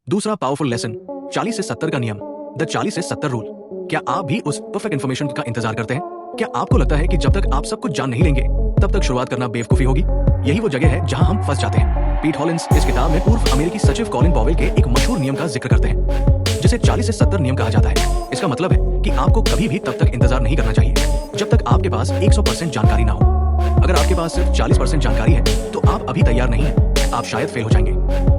दूसरा powerful lesson, 40 से 70 का नियम, द 40 से 70 रूल। क्या आप भी उस परफेक्ट इन्फॉर्मेशन का इंतजार करते हैं? क्या आपको लगता है कि जब तक आप सब कुछ जान नहीं लेंगे तब तक शुरुआत करना बेवकूफी होगी? यही वो जगह है जहां हम फंस जाते हैं। पीट हॉलिंस इस किताब में पूर्व अमेरिकी सचिव कॉलिन पॉवेल के एक मशहूर नियम का जिक्र करते हैं, जिसे 40 से 70 नियम कहा जाता है। इसका मतलब है कि आपको कभी भी तब तक इंतजार नहीं करना चाहिए जब तक आपके पास 100% जानकारी ना हो। अगर आपके पास सिर्फ 40% जानकारी है तो आप अभी तैयार नहीं हैं, आप शायद फेल हो जाएंगे।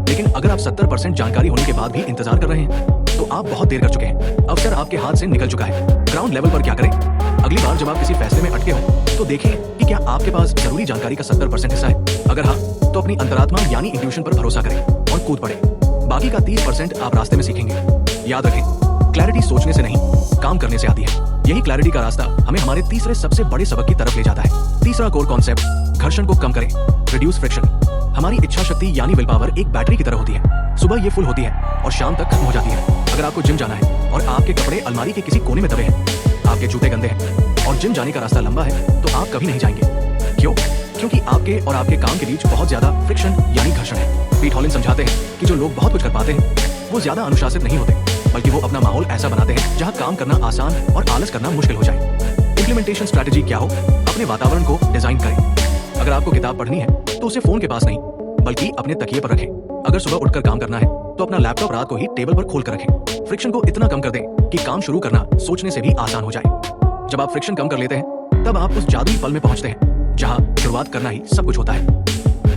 लेकिन अगर आप 70% जानकारी होने के बाद भी इंतजार कर रहे हैं तो आप बहुत देर कर चुके हैं, अवसर आपके हाथ से निकल चुका है। ग्राउंड लेवल पर क्या करें? अगली बार जब आप किसी फैसले में अटके हो तो देखें कि क्या आपके पास जरूरी जानकारी का 70% हिस्सा है। अगर हाँ, तो अपनी अंतरात्मा यानी इंट्यूशन पर भरोसा करें और कूद पड़े। बाकी का 30% आप रास्ते में सीखेंगे। याद रखें, क्लैरिटी सोचने से नहीं, काम करने से आती है। यही क्लैरिटी का रास्ता हमें हमारे तीसरे सबसे बड़े सबक की तरफ ले जाता है। तीसरा कोर कॉन्सेप्ट, घर्षण को कम करें, रिड्यूस फ्रिक्शन। हमारी इच्छा शक्ति यानी विल पावर एक बैटरी की तरह होती है। सुबह ये फुल होती है और शाम तक खत्म हो जाती है। अगर आपको जिम जाना है और आपके कपड़े अलमारी के किसी कोने में दबे हैं, आपके जूते गंदे हैं और जिम जाने का रास्ता लंबा है, तो आप कभी नहीं जाएंगे। क्यों? क्योंकि आपके और आपके काम के बीच बहुत ज्यादा फ्रिक्शन यानी घर्षण है। पीट हॉलिंस समझाते हैं कि जो लोग बहुत कुछ कर पाते हैं वो ज्यादा अनुशासित नहीं होते, बल्कि वो अपना माहौल ऐसा बनाते हैं जहां काम करना आसान और आलस करना मुश्किल हो जाए। इम्प्लीमेंटेशन स्ट्रैटेजी क्या हो? अपने वातावरण को डिजाइन करें। अगर आपको किताब पढ़नी है तो उसे फोन के पास नहीं बल्कि अपने तकिए पर रखें। अगर सुबह उठकर काम करना है तो अपना लैपटॉप रात को ही टेबल पर खोल कर रखें। फ्रिक्शन को इतना कम कर दें कि काम शुरू करना सोचने से भी आसान हो जाए। जब आप फ्रिक्शन कम कर लेते हैं तब आप उस जादुई पल में पहुंचते हैं जहां शुरुआत करना ही सब कुछ होता है।